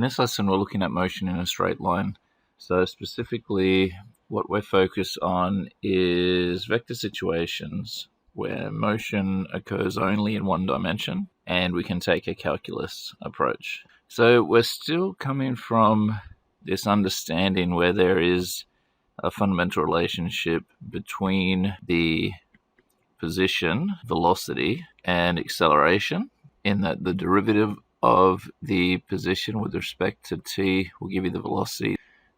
In this lesson, we're looking at motion in a straight line. So specifically, what we're focused on is vector situations where motion occurs only in one dimension, and we can take a calculus approach. So we're still coming from this understanding where there is a fundamental relationship between the position, velocity, and acceleration, in that the derivative of the position with respect to t will give you the velocity.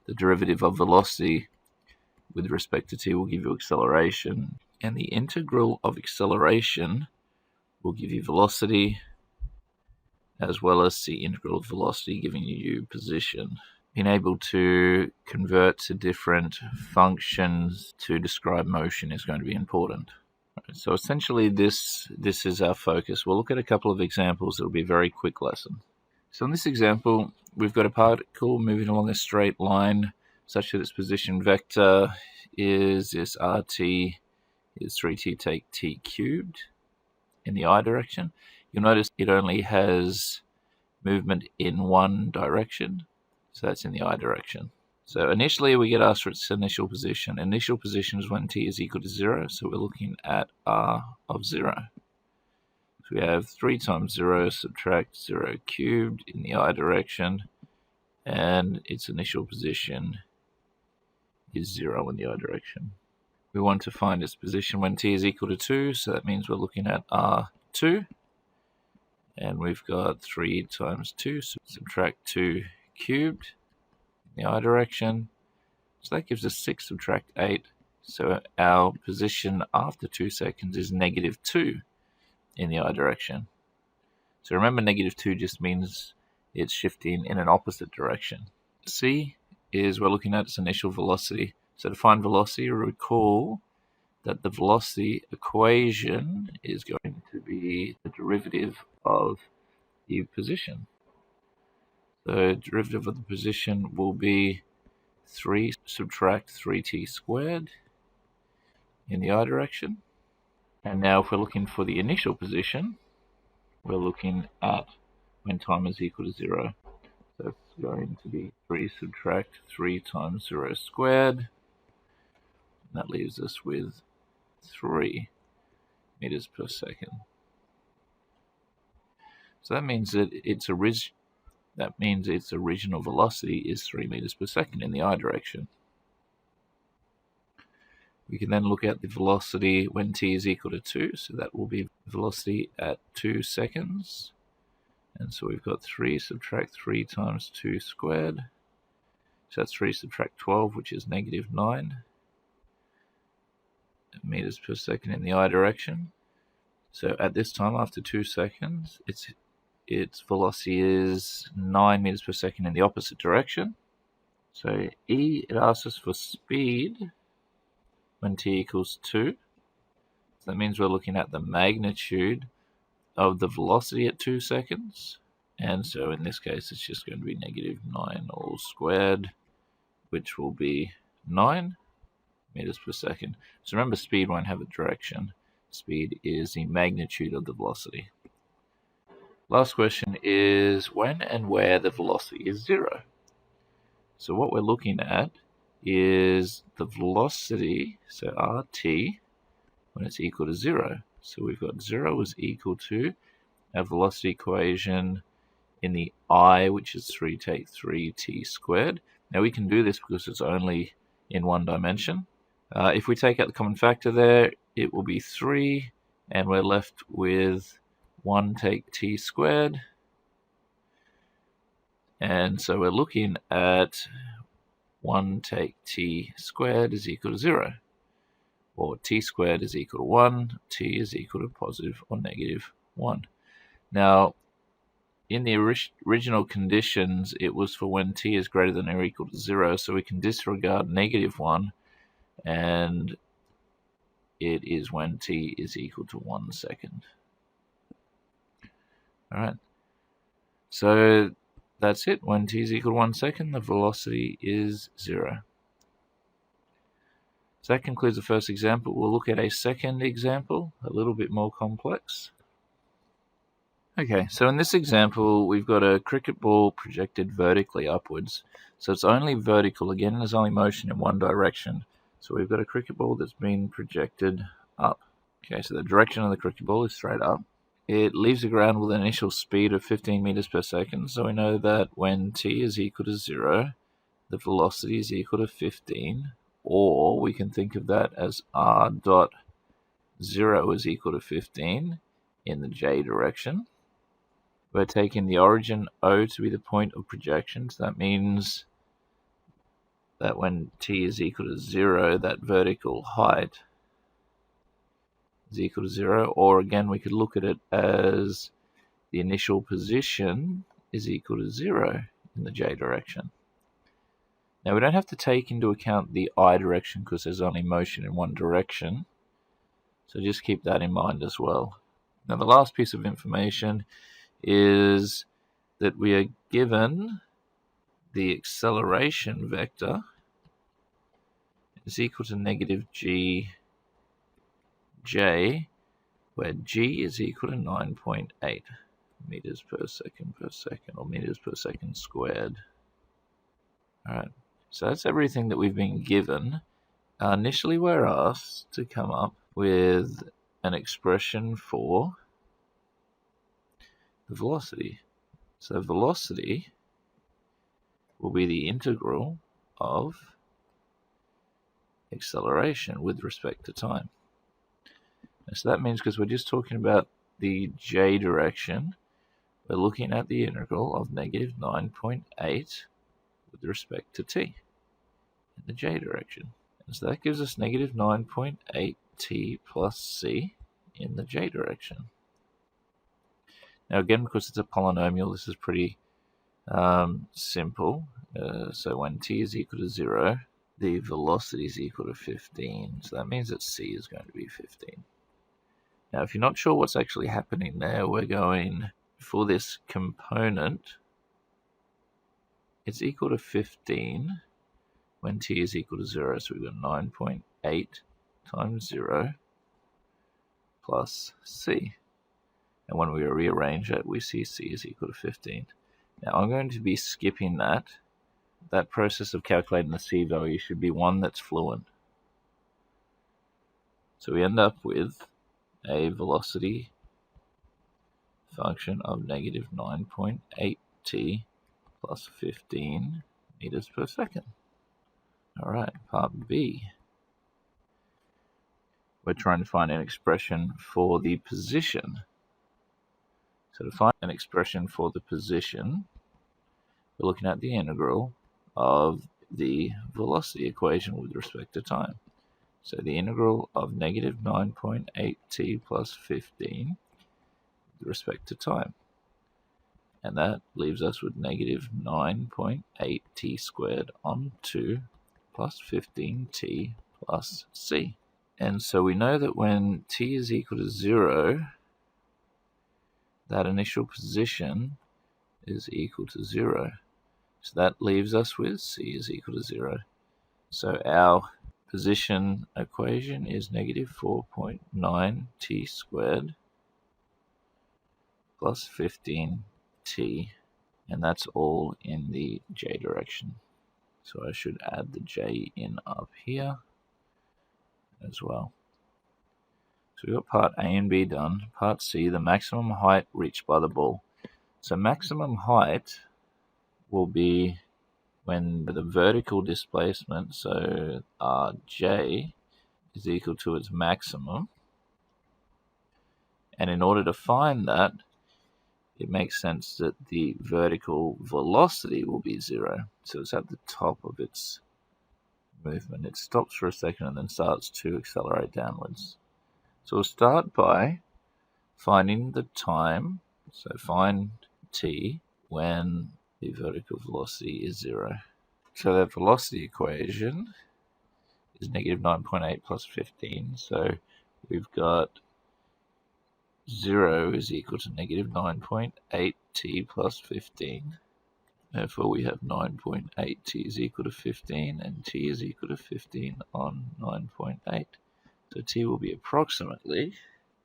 The derivative of velocity with respect to t will give you acceleration. And the integral of acceleration will give you velocity, as well as the integral of velocity giving you position. Being able to convert to different functions to describe motion is going to be important. So essentially this is our focus. We'll look at a couple of examples. It'll be a very quick lesson. So in this example, we've got a particle moving along a straight line such that its position vector is this rt is 3t take t cubed in the I direction. You'll notice it only has movement in one direction, so that's in the I direction. So initially we get asked for its initial position. Initial position is when t is equal to 0, so we're looking at r of 0. So we have 3 times 0, subtract 0 cubed in the I direction, and its initial position is 0 in the I direction. We want to find its position when t is equal to 2, so that means we're looking at r2, and we've got 3 times 2, so subtract 2 cubed in the I direction, so that gives us 6 subtract 8, so our position after 2 seconds is negative 2 in the I direction. So remember, negative 2 just means it's shifting in an opposite direction. C is we're looking at its initial velocity. So to find velocity, recall that the velocity equation is going to be the derivative of the position. The derivative of the position will be 3 subtract 3t squared in the I direction. And now if we're looking for the initial position, we're looking at when time is equal to 0. So it's going to be 3 subtract 3 times 0 squared. And that leaves us with 3 meters per second. So that means that its original velocity is 3 meters per second in the I direction. We can then look at the velocity when t is equal to 2, so that will be velocity at 2 seconds. And so we've got 3 subtract 3 times 2 squared. So that's 3 subtract 12, which is negative 9 meters per second in the I direction. So at this time, after 2 seconds, its velocity is 9 meters per second in the opposite direction. So E, it asks us for speed when t equals 2. So that means we're looking at the magnitude of the velocity at 2 seconds. And so in this case, it's just going to be negative 9 all squared, which will be 9 meters per second. So remember, speed won't have a direction. Speed is the magnitude of the velocity. Last question is when and where the velocity is 0. So what we're looking at is the velocity, so rt, when it's equal to 0. So we've got 0 is equal to our velocity equation in the I, which is 3 take 3t squared. Now we can do this because it's only in one dimension. If we take out the common factor there, it will be 3, and we're left with 1 take t squared. And so we're looking at 1 take t squared is equal to 0, or t squared is equal to 1, t is equal to positive or negative 1. Now, in the original conditions, it was for when t is greater than or equal to 0, so we can disregard negative 1, and it is when t is equal to 1 second. All right, so that's it. When t is equal to 1 second, the velocity is 0. So that concludes the first example. We'll look at a second example, a little bit more complex. Okay, so in this example, we've got a cricket ball projected vertically upwards. So it's only vertical. Again, there's only motion in one direction. So we've got a cricket ball that's been projected up. Okay, so the direction of the cricket ball is straight up. It leaves the ground with an initial speed of 15 meters per second. So we know that when t is equal to 0, the velocity is equal to 15. Or we can think of that as r dot 0 is equal to 15 in the j direction. We're taking the origin O to be the point of projection. So that means that when t is equal to 0, that vertical height is equal to 0. Or again, we could look at it as the initial position is equal to 0 in the j direction. Now, we don't have to take into account the I direction because there's only motion in one direction. So just keep that in mind as well. Now, the last piece of information is that we are given the acceleration vector is equal to negative g j, where g is equal to 9.8 meters per second, or meters per second squared. All right, so that's everything that we've been given. Initially, we're asked to come up with an expression for the velocity. So velocity will be the integral of acceleration with respect to time. And so that means, because we're just talking about the j direction, we're looking at the integral of negative 9.8 with respect to t in the j direction. And so that gives us negative 9.8 t plus c in the j direction. Now again, because it's a polynomial, this is pretty simple. So when t is equal to 0, the velocity is equal to 15. So that means that c is going to be 15. Now, if you're not sure what's actually happening there, we're going for this component, it's equal to 15 when t is equal to 0. So we've got 9.8 times 0 plus c. And when we rearrange it, we see c is equal to 15. Now, I'm going to be skipping that. That process of calculating the c value should be one that's fluent. So we end up with a velocity function of negative 9.8 t plus 15 meters per second. All right, part B. We're trying to find an expression for the position. So to find an expression for the position, we're looking at the integral of the velocity equation with respect to time. So the integral of negative 9.8 t plus 15 with respect to time. And that leaves us with negative 9.8 t squared on 2 plus 15t plus c. And so we know that when t is equal to 0, that initial position is equal to 0. So that leaves us with c is equal to 0. So our position equation is negative 4.9 t squared plus 15t, and that's all in the j direction. So I should add the j in up here as well. So we've got part A and B done. Part C, the maximum height reached by the ball. So maximum height will be when the vertical displacement, so Rj, is equal to its maximum. And in order to find that, it makes sense that the vertical velocity will be 0. So it's at the top of its movement. It stops for a second and then starts to accelerate downwards. So we'll start by finding the time. So find t when the vertical velocity is 0. So that velocity equation is negative 9.8 plus 15. So we've got 0 is equal to negative 9.8 t plus 15. Therefore, we have 9.8 t is equal to 15, and t is equal to 15 on 9.8. So t will be approximately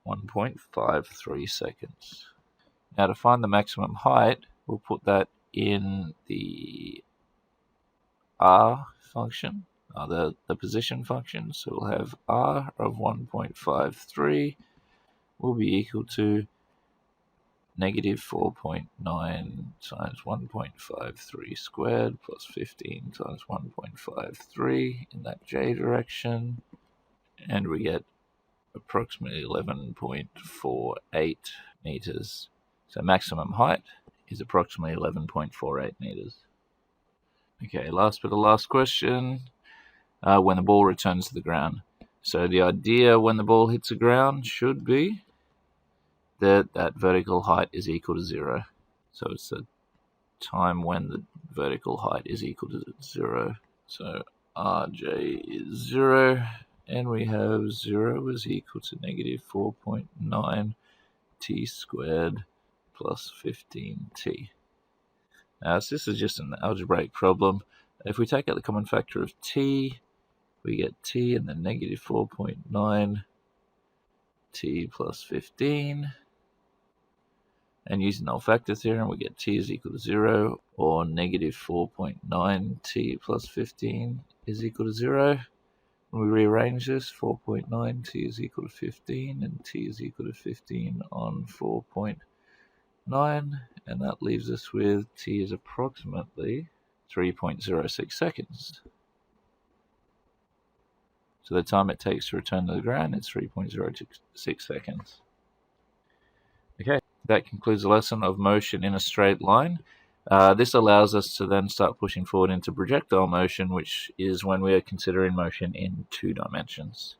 1.53 seconds. Now to find the maximum height, we'll put that in the r function, the position function. So we'll have r of 1.53 will be equal to negative 4.9 times 1.53 squared plus 15 times 1.53 in that j direction, and we get approximately 11.48 meters. So maximum height is approximately 11.48 meters. Okay, last question. When the ball returns to the ground. So the idea when the ball hits the ground should be that vertical height is equal to 0. So it's the time when the vertical height is equal to 0. So Rj is 0, and we have 0 is equal to negative 4.9 t squared plus 15t. Now, this is just an algebraic problem. If we take out the common factor of t, we get t and then negative 4.9 t plus 15. And using the factor theorem, we get t is equal to 0, or negative 4.9 t plus 15 is equal to 0. When we rearrange this, 4.9 t is equal to 15, and t is equal to 15 on 4.9, and that leaves us with t is approximately 3.06 seconds. So the time it takes to return to the ground is 3.06 seconds. Okay, that concludes the lesson of motion in a straight line. This allows us to then start pushing forward into projectile motion, which is when we are considering motion in 2 dimensions.